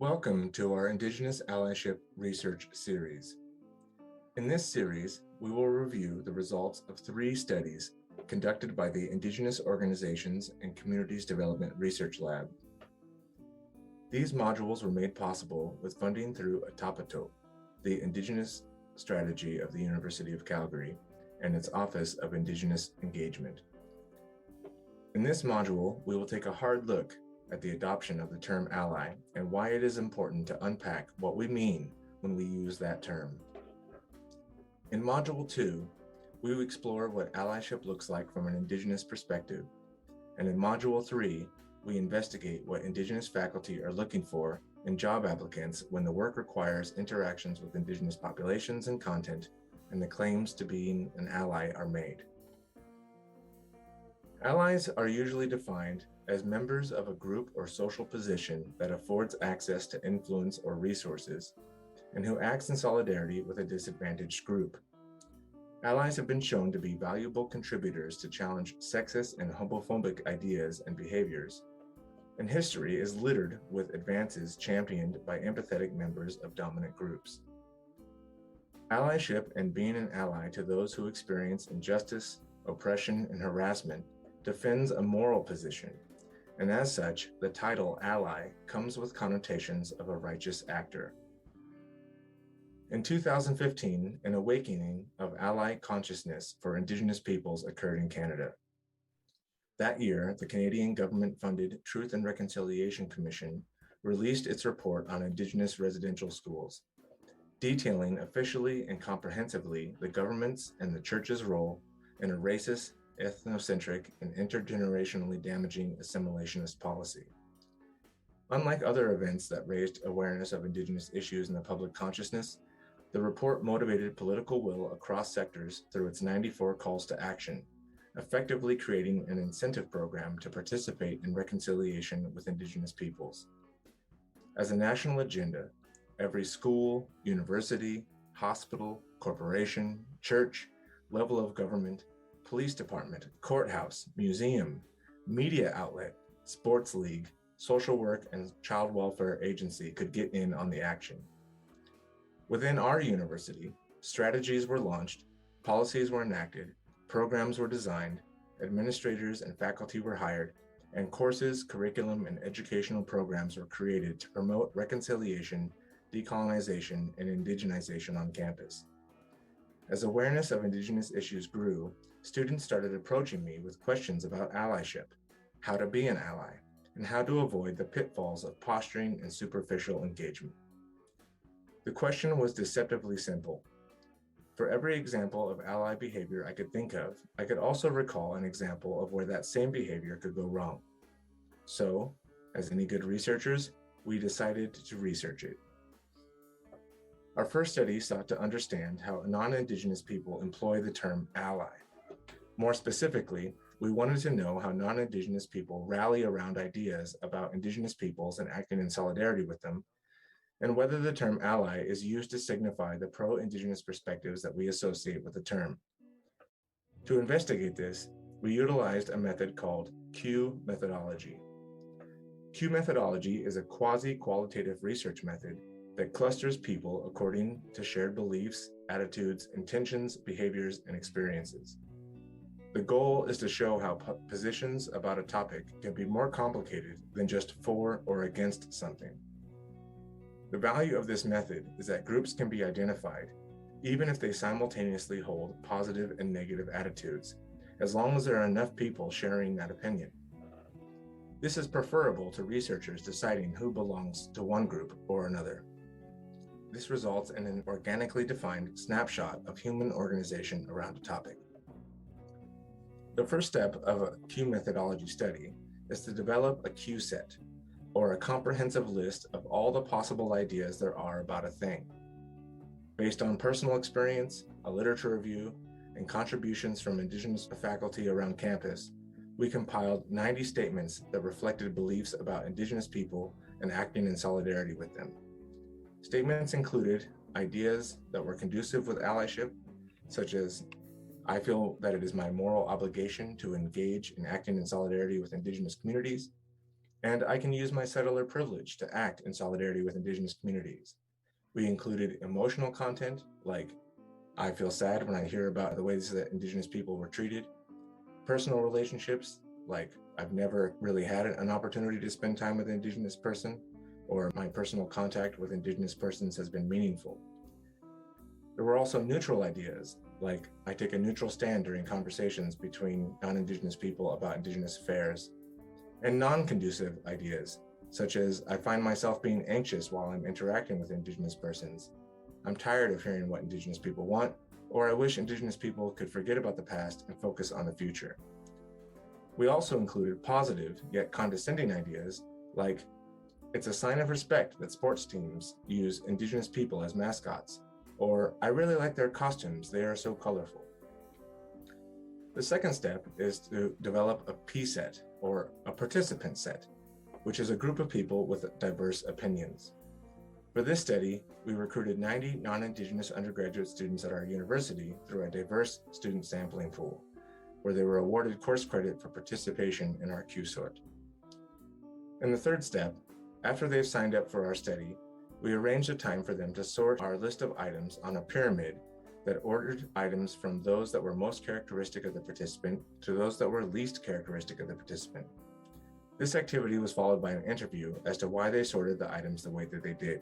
Welcome to our Indigenous Allyship Research Series. In this series, we will review the results of 3 studies conducted by the Indigenous Organizations and Communities Development Research Lab. These modules were made possible with funding through Atapato, the Indigenous strategy of the University of Calgary, and its Office of Indigenous Engagement. In this module, we will take a hard look at the adoption of the term ally and why it is important to unpack what we mean when we use that term. In Module 2, we will explore what allyship looks like from an Indigenous perspective, and in Module 3, we investigate what Indigenous faculty are looking for in job applicants when the work requires interactions with Indigenous populations and content, and the claims to being an ally are made. Allies are usually defined as members of a group or social position that affords access to influence or resources, and who acts in solidarity with a disadvantaged group. Allies have been shown to be valuable contributors to challenge sexist and homophobic ideas and behaviors, and history is littered with advances championed by empathetic members of dominant groups. Allyship and being an ally to those who experience injustice, oppression, and harassment defends a moral position, and as such, the title ally comes with connotations of a righteous actor. In 2015, an awakening of ally consciousness for Indigenous peoples occurred in Canada. That year, the Canadian government-funded Truth and Reconciliation Commission released its report on Indigenous residential schools, detailing officially and comprehensively the government's and the church's role in a racist, ethnocentric, and intergenerationally damaging assimilationist policy. Unlike other events that raised awareness of Indigenous issues in the public consciousness, the report motivated political will across sectors through its 94 calls to action, effectively creating an incentive program to participate in reconciliation with Indigenous peoples. As a national agenda, every school, university, hospital, corporation, church, level of government, police department, courthouse, museum, media outlet, sports league, social work, and child welfare agency could get in on the action. Within our university, strategies were launched, policies were enacted, programs were designed, administrators and faculty were hired, and courses, curriculum, and educational programs were created to promote reconciliation, decolonization, and indigenization on campus. As awareness of Indigenous issues grew, students started approaching me with questions about allyship, how to be an ally, and how to avoid the pitfalls of posturing and superficial engagement. The question was deceptively simple. For every example of ally behavior I could think of, I could also recall an example of where that same behavior could go wrong. So, as any good researchers, we decided to research it. Our first study sought to understand how non-Indigenous people employ the term ally. More specifically, we wanted to know how non-Indigenous people rally around ideas about Indigenous peoples and acting in solidarity with them, and whether the term ally is used to signify the pro-Indigenous perspectives that we associate with the term. To investigate this, we utilized a method called Q methodology. Q methodology is a quasi-qualitative research method that clusters people according to shared beliefs, attitudes, intentions, behaviors, and experiences. The goal is to show how positions about a topic can be more complicated than just for or against something. The value of this method is that groups can be identified, even if they simultaneously hold positive and negative attitudes, as long as there are enough people sharing that opinion. This is preferable to researchers deciding who belongs to one group or another. This results in an organically defined snapshot of human organization around a topic. The first step of a Q methodology study is to develop a Q set, or a comprehensive list of all the possible ideas there are about a thing. Based on personal experience, a literature review, and contributions from Indigenous faculty around campus, we compiled 90 statements that reflected beliefs about Indigenous people and acting in solidarity with them. Statements included ideas that were conducive with allyship, such as, I feel that it is my moral obligation to engage in acting in solidarity with Indigenous communities, and I can use my settler privilege to act in solidarity with Indigenous communities. We included emotional content like I feel sad when I hear about the ways that Indigenous people were treated, personal relationships like I've never really had an opportunity to spend time with an Indigenous person, or my personal contact with Indigenous persons has been meaningful. There were also neutral ideas, like I take a neutral stand during conversations between non-Indigenous people about Indigenous affairs, and non-conducive ideas, such as I find myself being anxious while I'm interacting with Indigenous persons. I'm tired of hearing what Indigenous people want, or I wish Indigenous people could forget about the past and focus on the future. We also included positive yet condescending ideas like it's a sign of respect that sports teams use Indigenous people as mascots, or I really like their costumes, they are so colorful. The second step is to develop a P set, or a participant set, which is a group of people with diverse opinions. For this study, we recruited 90 non-Indigenous undergraduate students at our university through a diverse student sampling pool, where they were awarded course credit for participation in our Q-sort. In the third step, after they've signed up for our study, we arranged a time for them to sort our list of items on a pyramid that ordered items from those that were most characteristic of the participant to those that were least characteristic of the participant. This activity was followed by an interview as to why they sorted the items the way that they did.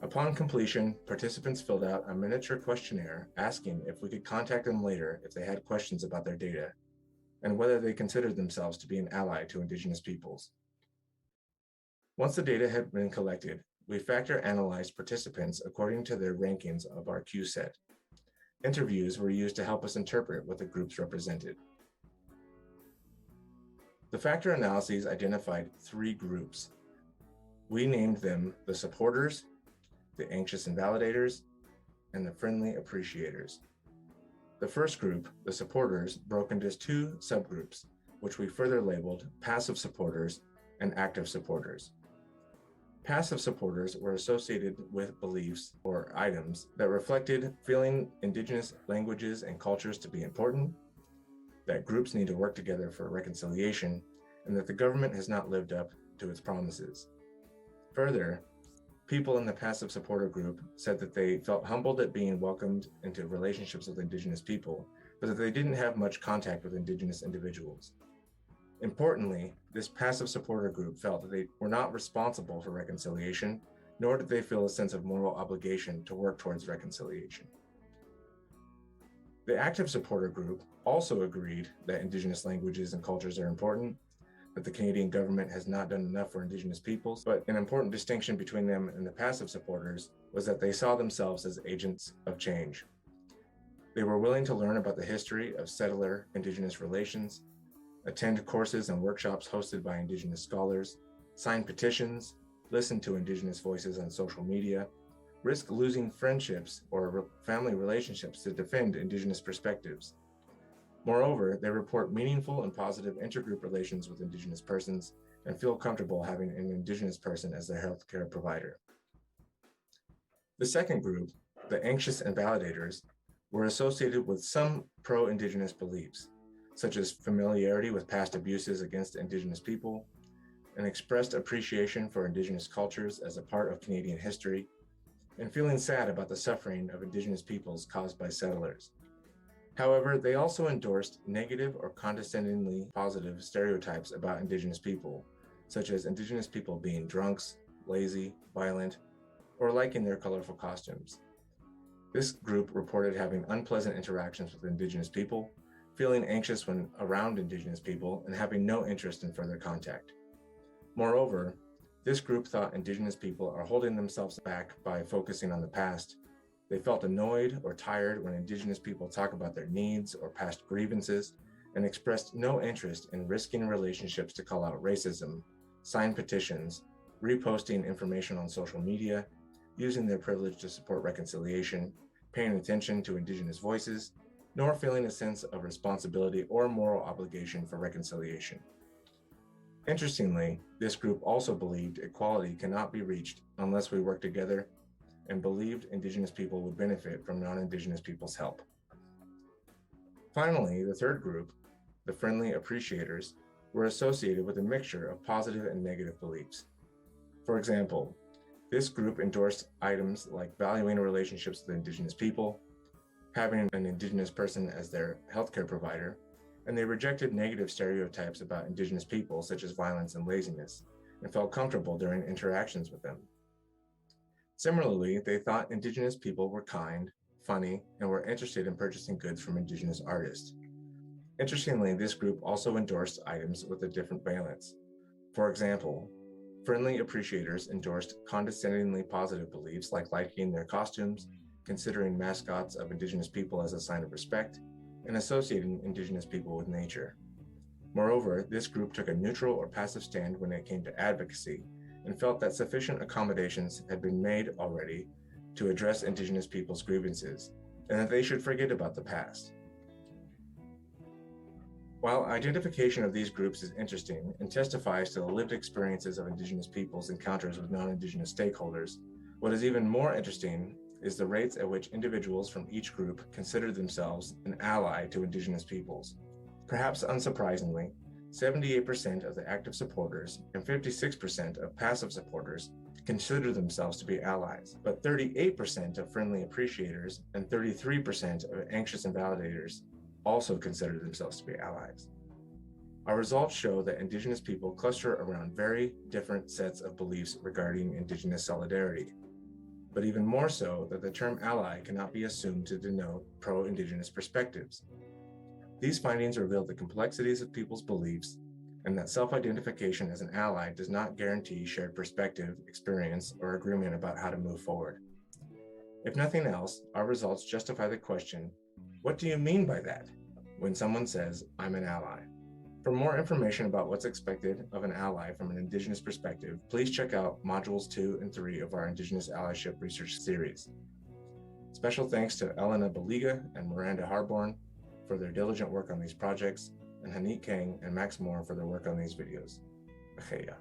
Upon completion, participants filled out a miniature questionnaire asking if we could contact them later if they had questions about their data, and whether they considered themselves to be an ally to Indigenous peoples. Once the data had been collected, we factor analyzed participants according to their rankings of our Q set. Interviews were used to help us interpret what the groups represented. The factor analyses identified 3 groups. We named them the supporters, the anxious invalidators, and the friendly appreciators. The first group, the supporters, broke into 2 subgroups, which we further labeled passive supporters and active supporters. Passive supporters were associated with beliefs or items that reflected feeling Indigenous languages and cultures to be important, that groups need to work together for reconciliation, and that the government has not lived up to its promises. Further, people in the passive supporter group said that they felt humbled at being welcomed into relationships with Indigenous people, but that they didn't have much contact with Indigenous individuals. Importantly, this passive supporter group felt that they were not responsible for reconciliation, nor did they feel a sense of moral obligation to work towards reconciliation. The active supporter group also agreed that Indigenous languages and cultures are important, that the Canadian government has not done enough for Indigenous peoples, but an important distinction between them and the passive supporters was that they saw themselves as agents of change. They were willing to learn about the history of settler Indigenous relations, attend courses and workshops hosted by Indigenous scholars, sign petitions, listen to Indigenous voices on social media, risk losing friendships or family relationships to defend Indigenous perspectives. Moreover, they report meaningful and positive intergroup relations with Indigenous persons and feel comfortable having an Indigenous person as their healthcare provider. The second group, the anxious invalidators, were associated with some pro-Indigenous beliefs, such as familiarity with past abuses against Indigenous people, and expressed appreciation for Indigenous cultures as a part of Canadian history, and feeling sad about the suffering of Indigenous peoples caused by settlers. However, they also endorsed negative or condescendingly positive stereotypes about Indigenous people, such as Indigenous people being drunks, lazy, violent, or liking their colorful costumes. This group reported having unpleasant interactions with Indigenous people, feeling anxious when around Indigenous people, and having no interest in further contact. Moreover, this group thought Indigenous people are holding themselves back by focusing on the past. They felt annoyed or tired when Indigenous people talk about their needs or past grievances, and expressed no interest in risking relationships to call out racism, sign petitions, reposting information on social media, using their privilege to support reconciliation, paying attention to Indigenous voices, nor feeling a sense of responsibility or moral obligation for reconciliation. Interestingly, this group also believed equality cannot be reached unless we work together, and believed Indigenous people would benefit from non-Indigenous people's help. Finally, the third group, the friendly appreciators, were associated with a mixture of positive and negative beliefs. For example, this group endorsed items like valuing relationships with Indigenous people, having an Indigenous person as their healthcare provider, and they rejected negative stereotypes about Indigenous people, such as violence and laziness, and felt comfortable during interactions with them. Similarly, they thought Indigenous people were kind, funny, and were interested in purchasing goods from Indigenous artists. Interestingly, this group also endorsed items with a different valence. For example, friendly appreciators endorsed condescendingly positive beliefs like liking their costumes, considering mascots of Indigenous people as a sign of respect, and associating Indigenous people with nature. Moreover, this group took a neutral or passive stand when it came to advocacy and felt that sufficient accommodations had been made already to address Indigenous people's grievances, and that they should forget about the past. While identification of these groups is interesting and testifies to the lived experiences of Indigenous peoples' encounters with non-Indigenous stakeholders, what is even more interesting is the rates at which individuals from each group consider themselves an ally to Indigenous peoples. Perhaps unsurprisingly, 78% of the active supporters and 56% of passive supporters consider themselves to be allies, but 38% of friendly appreciators and 33% of anxious invalidators also consider themselves to be allies. Our results show that Indigenous people cluster around very different sets of beliefs regarding Indigenous solidarity, but even more so that the term ally cannot be assumed to denote pro-Indigenous perspectives. These findings reveal the complexities of people's beliefs and that self-identification as an ally does not guarantee shared perspective, experience, or agreement about how to move forward. If nothing else, our results justify the question, what do you mean by that when someone says, I'm an ally? For more information about what's expected of an ally from an Indigenous perspective, please check out Modules 2 and 3 of our Indigenous Allyship Research Series. Special thanks to Elena Baliga and Miranda Harborn for their diligent work on these projects, and Hanit Kang and Max Moore for their work on these videos. Acheya.